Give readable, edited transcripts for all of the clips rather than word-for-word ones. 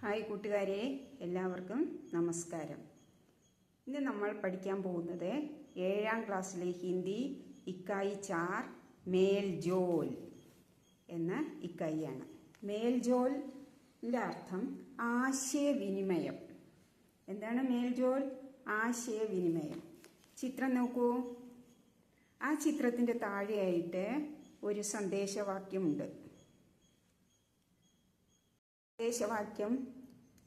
Hi കൂട്ടുകാരെ, എല്ലാവർക്കും നമസ്കാരം. ഇന്ന് നമ്മൾ പഠിക്കാൻ പോകുന്നത് 7ാം ക്ലാസ്സിലെ ഹിന്ദി ഇക്കായി 4 മേൽജോൽ എന്ന ഇക്കായിയാണ്. മേൽജോലിൻ്റെ അർത്ഥം ആശയവിനിമയം. എന്താണ് മേൽജോൽ? ആശയവിനിമയം. ചിത്രം നോക്കൂ. ആ ചിത്രത്തിൻ്റെ താഴെയായിട്ട് ഒരു സന്ദേശവാക്യമുണ്ട്. സന്ദേശവാക്യം: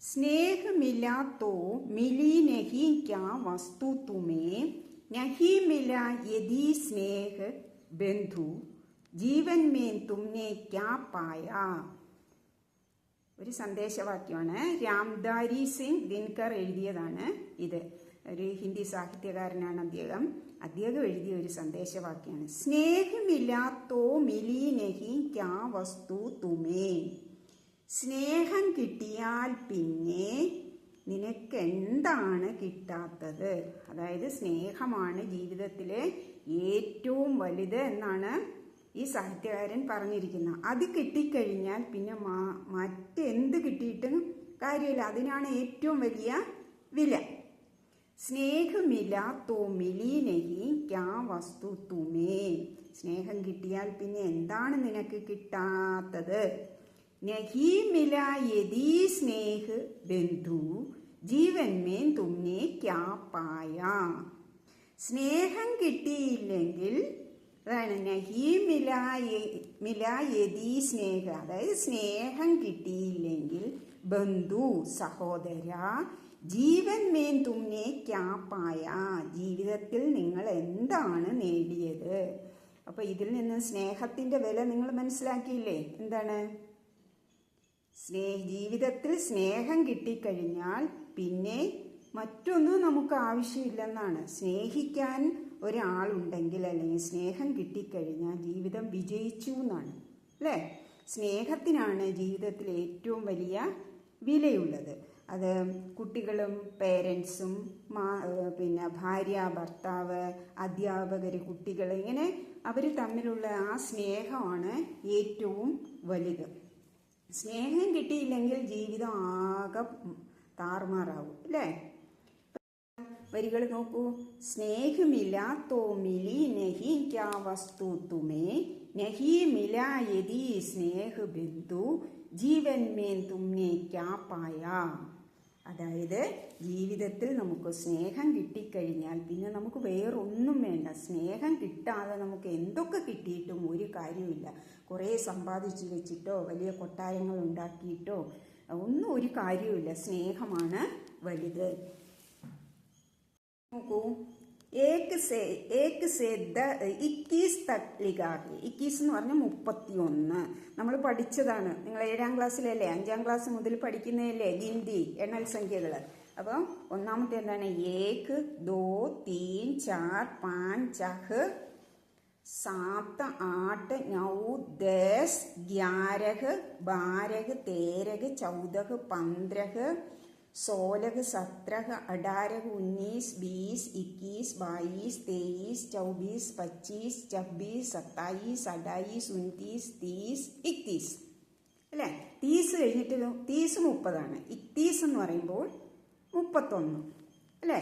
स्नेह मिला तो मिली नहीं क्या वस्तु तुम्हें, नहीं मिला यदि स्नेह बंधु, जीवन में तुमने क्या पाया. ഒരു സന്ദേശവാക്യമാണ്. രാംധാരി സിംഗ് ദിൻകർ എഴുതിയതാണ് ഇത്. ഒരു ഹിന്ദി സാഹിത്യകാരനാണ് അദ്ദേഹം എഴുതിയ ഒരു സന്ദേശവാക്യമാണ്. സ്നേഹമില്ലാത്തോ മിലി നഹി ക്യാ വസ്തു തുമേ. സ്നേഹം കിട്ടിയാൽ പിന്നെ നിനക്ക് എന്താണ് കിട്ടാത്തത്? അതായത് സ്നേഹമാണ് ജീവിതത്തിലെ ഏറ്റവും വലുത് എന്നാണ് ഈ സാഹിത്യകാരൻ പറഞ്ഞിരിക്കുന്നത്. അത് കിട്ടിക്കഴിഞ്ഞാൽ പിന്നെ മറ്റെന്ത് കിട്ടിയിട്ടും കാര്യമില്ല. അതിനാണ് ഏറ്റവും വലിയ വില. സ്നേഹമില്ല തോ മിലി നഹി ക്യാ വസ്തു തുമേ. സ്നേഹം കിട്ടിയാൽ പിന്നെ എന്താണ് നിനക്ക് കിട്ടാത്തത്? नहीं मिला यदि स्नेह बंधु, जीवन में तुमने क्या पाया. സ്നേഹം കിട്ടിയില്ലെങ്കിൽ അതാണ് നഹി മില യദി സ്നേഹ. അതായത് സ്നേഹം കിട്ടിയില്ലെങ്കിൽ ബന്ധു സഹോദര, ജീവൻ മേൻ തുമ്നെ ക്യാ പായ, ജീവിതത്തിൽ നിങ്ങൾ എന്താണ് നേടിയത്? അപ്പൊ ഇതിൽ നിന്ന് സ്നേഹത്തിന്റെ വില നിങ്ങൾ മനസ്സിലാക്കിയില്ലേ? എന്താണ്? ജീവിതത്തിൽ സ്നേഹം കിട്ടിക്കഴിഞ്ഞാൽ പിന്നെ മറ്റൊന്നും നമുക്ക് ആവശ്യമില്ലെന്നാണ്. സ്നേഹിക്കാൻ ഒരാളുണ്ടെങ്കിൽ അല്ലെങ്കിൽ സ്നേഹം കിട്ടിക്കഴിഞ്ഞാൽ ജീവിതം വിജയിച്ചു എന്നാണ്, അല്ലേ? സ്നേഹത്തിനാണ് ജീവിതത്തിൽ ഏറ്റവും വലിയ വിലയുള്ളത്. അത് കുട്ടികളും പേരൻസും പിന്നെ ഭാര്യ ഭർത്താവ് അധ്യാപകർ കുട്ടികൾ ഇങ്ങനെ അവർ തമ്മിലുള്ള ആ സ്നേഹമാണ് ഏറ്റവും വലുത്. സ്നേഹം കിട്ടിയില്ലെങ്കിൽ ജീവിതം ആകെ താറുമാറാവും, അല്ലേ? വരികൾ നോക്കൂ. സ്നേഹമില്ല തോ മിലി നഹി ക്യാ വസ്തു തുമേ, നഹി മില യദി സ്നേഹ ബിന്ദു, ജീവൻ മേൻ തുമ്നെ ക്യാ പായ. അതായത് ജീവിതത്തിൽ നമുക്ക് സ്നേഹം കിട്ടിക്കഴിഞ്ഞാൽ പിന്നെ നമുക്ക് വേറൊന്നും വേണ്ട. സ്നേഹം കിട്ടാതെ നമുക്ക് എന്തൊക്കെ കിട്ടിയിട്ടും ഒരു കാര്യമില്ല. കുറേ സമ്പാദിച്ചു വെച്ചിട്ടോ വലിയ കൊട്ടാരങ്ങൾ ഉണ്ടാക്കിയിട്ടോ ഒന്നും ഒരു കാര്യമില്ല. സ്നേഹമാണ് വലുത്. നോക്കൂ. 1 से 21 तक लिखा है. 21 എന്ന് പറഞ്ഞാൽ 31. നമ്മൾ പഠിച്ചതാണ്. നിങ്ങൾ 7ാം ക്ലാസ്സിലല്ലേ, 5ാം ക്ലാസ് മുതൽ പഠിക്കുന്നതല്ലേ ഹിന്ദി എണ്ണൽ സംഖ്യകൾ. അപ്പം ഒന്നാമത്തെ എന്താണ്? 1 2 3 4 5 6 7 8 9 10 11 12 13 14 15 16 17 18 19 20 21 22 23 24 25 26 27 28 29 30 31 അല്ലേ? 30 കഴിഞ്ഞിട്ട് 30 30 31 എന്ന് പറയുമ്പോൾ 31, അല്ലേ?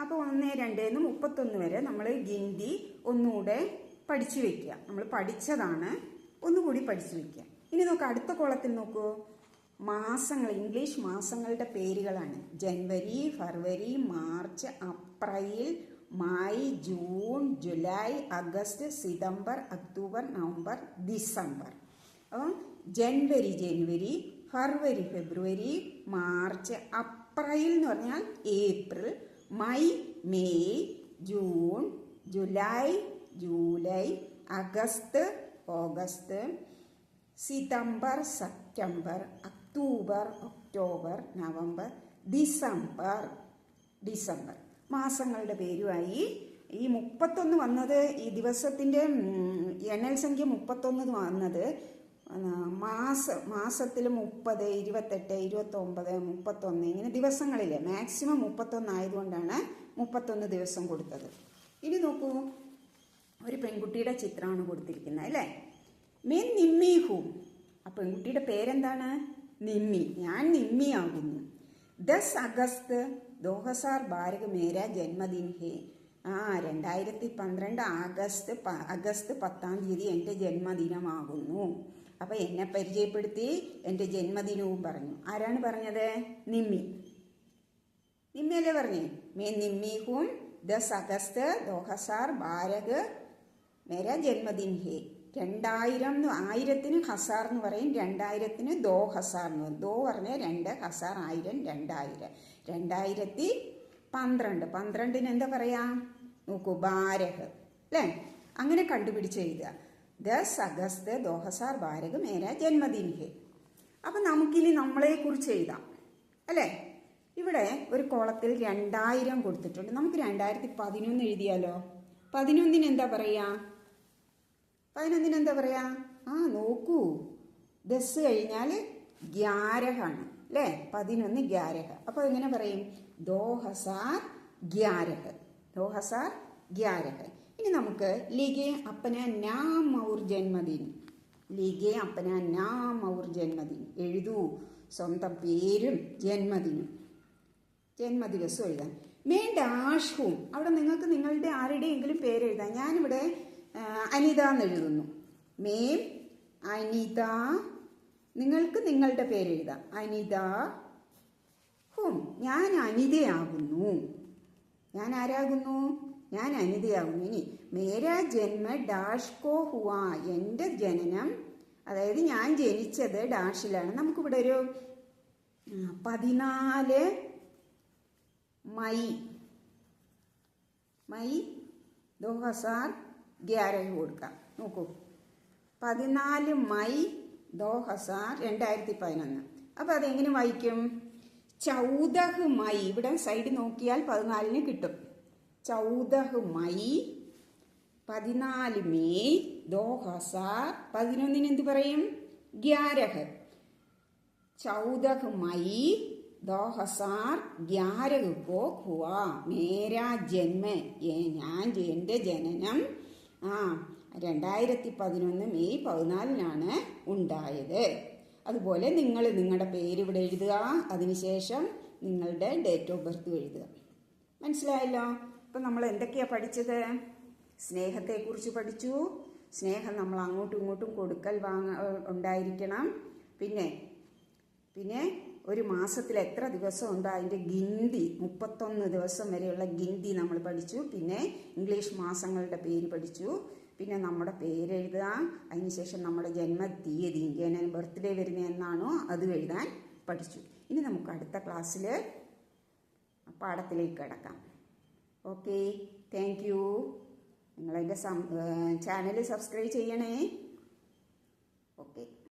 അപ്പോൾ 1 2 31 വരെ നമ്മൾ ഹിന്ദി ഒന്നുകൂടെ പഠിച്ചു വെക്കുക. നമ്മൾ പഠിച്ചതാണ്, ഒന്നുകൂടി പഠിച്ചു വെക്കുക. ഇനി നോക്കുക, അടുത്ത കോളത്തിൽ നോക്കൂ. മാസങ്ങൾ, ഇംഗ്ലീഷ് മാസങ്ങളുടെ പേരുകളാണ്. ജനുവരി, ഫെബ്രുവരി, March, April, May, June, July, August, September, October, November, December. അപ്പം ജനുവരി, ഫെബ്രുവരി, മാർച്ച്, ഏപ്രിൽ എന്ന് പറഞ്ഞാൽ April, May, June, July, August, August, September, October, November, December. മാസങ്ങളുടെ പേരുമായി. ഈ 31 വന്നത്, ഈ ദിവസത്തിൻ്റെ എണ്ണൽ സംഖ്യ 31 വന്നത് മാസത്തിൽ 30, 28, 29, 31 ഇങ്ങനെ ദിവസങ്ങളില്ലേ. മാക്സിമം 31 ആയതുകൊണ്ടാണ് 31 ദിവസം കൊടുത്തത്. ഇനി നോക്കൂ, ഒരു പെൺകുട്ടിയുടെ ചിത്രമാണ് കൊടുത്തിരിക്കുന്നത്, അല്ലേ? Men Nimmi who. ആ പെൺകുട്ടിയുടെ പേരെന്താണ്? നിമ്മി, ഞാൻ നിമ്മിയാകുന്നു. 10 അഗസ്റ്റ് 2012 മേരാ ജന്മദിൻ ഹേ. 2012 അഗസ്റ്റ് 10-ാം തീയതി എൻ്റെ ജന്മദിനമാകുന്നു. അപ്പം എന്നെ പരിചയപ്പെടുത്തി എൻ്റെ ജന്മദിനവും പറഞ്ഞു. ആരാണ് പറഞ്ഞത്? നിമ്മി. നിമ്മിയല്ലേ പറഞ്ഞേ? മേ നിമ്മി ഹൂം 10 അഗസ്റ്റ് 2012 മേരാ ജന്മദിൻ ഹേ. 2000 1000-ന് ഹസാർ എന്ന് പറയും, 2000-ന് ദോ ഹസാർ എന്ന് പറയും. ദോ പറഞ്ഞാൽ 2, ഹസാർ 1000, 2000. 2012 12-ന് എന്താ പറയാ? നോക്കൂ, ബാരഹ് അല്ലേ? അങ്ങനെ കണ്ടുപിടിച്ച് എഴുതുക. 10 അഗസ്റ്റ് 2012 മേരാ ജന്മദിൻ ഹേ. അപ്പം നമുക്കിനി നമ്മളെക്കുറിച്ച് എഴുതാം അല്ലേ? ഇവിടെ ഒരു കോളത്തിൽ 2000 കൊടുത്തിട്ടുണ്ട്. നമുക്ക് 2011 എഴുതിയാലോ? 11-ന് എന്താ പറയാ? 11-ന് എന്താ പറയാ? നോക്കൂ, 10 കഴിഞ്ഞാൽ 11 ആണ് അല്ലേ? 11 11. അപ്പോൾ എങ്ങനെ പറയും? 2011. 2011. ഇനി നമുക്ക് ലിഖേ അപ്പനാ നാം ഔർ ജന്മദിൻ. ലിഖേ അപ്പനാ നാം ഔർ ജന്മദിൻ. എഴുതൂ സ്വന്തം പേരും ജന്മദിവസം എഴുതാൻ. May dash ഹൂം. അവിടെ നിങ്ങൾക്ക് നിങ്ങളുടെ ആരുടെയെങ്കിലും പേര് എഴുതാം. ഞാനിവിടെ അനിത എന്ന് എഴുതുന്നു. മേം അനിത. നിങ്ങൾക്ക് നിങ്ങളുടെ പേര് എഴുതാം. അനിത ഹൂം. ഞാൻ അനിതയാകുന്നു. ഞാൻ ആരാകുന്നു? ഞാൻ അനിതയാകുന്നു. ഇനി മേരാ ജന്മ ഡാഷ് കോ ഹുവാ. എൻ്റെ ജനനം, അതായത് ഞാൻ ജനിച്ചത് ഡാഷിലാണ്. നമുക്കിവിടെ ഒരു 14 മെയ് 2011 കൊടുക്കാം. നോക്കൂ, 14 മെയ് 2011. അപ്പോൾ അതെങ്ങനെ വായിക്കും? 14 മെയ്. ഇവിടെ സൈഡ് നോക്കിയാൽ 14-ന് കിട്ടും. 14 മെയ് 14 മെയ് 2000. 11-ന് എന്ത് പറയും? 11. 14 മെയ് 2011 को हुआ मेरा जन्म. എൻ്റെ ജനനം 2011 മെയ് 14-നാണ് ഉണ്ടായത്. അതുപോലെ നിങ്ങൾ നിങ്ങളുടെ പേര് ഇവിടെ എഴുതുക. അതിനുശേഷം നിങ്ങളുടെ ഡേറ്റ് ഓഫ് ബർത്ത് എഴുതുക. മനസ്സിലായല്ലോ? ഇപ്പം നമ്മൾ എന്തൊക്കെയാണ് പഠിച്ചത്? സ്നേഹത്തെക്കുറിച്ച് പഠിച്ചു. സ്നേഹം നമ്മൾ അങ്ങോട്ടും ഇങ്ങോട്ടും കൊടുക്കൽ ഉണ്ടായിരിക്കണം. പിന്നെ ഒരു മാസത്തിൽ എത്ര ദിവസം ഉണ്ടോ അതിൻ്റെ ഗിന്തി, 31 ദിവസം വരെയുള്ള ഗിന്തി നമ്മൾ പഠിച്ചു. പിന്നെ ഇംഗ്ലീഷ് മാസങ്ങളുടെ പേര് പഠിച്ചു. പിന്നെ നമ്മുടെ പേരെഴുതുക. അതിനുശേഷം നമ്മുടെ ജന്മതീയതി, ബർത്ത്ഡേ വരുന്ന എന്നാണോ അത് എഴുതാൻ പഠിച്ചു. ഇനി നമുക്ക് അടുത്ത ക്ലാസ്സിൽ പാഠത്തിലേക്ക് കിടക്കാം. Okay, thank you. നിങ്ങളെൻ്റെ ചാനൽ സബ്സ്ക്രൈബ് ചെയ്യണേ.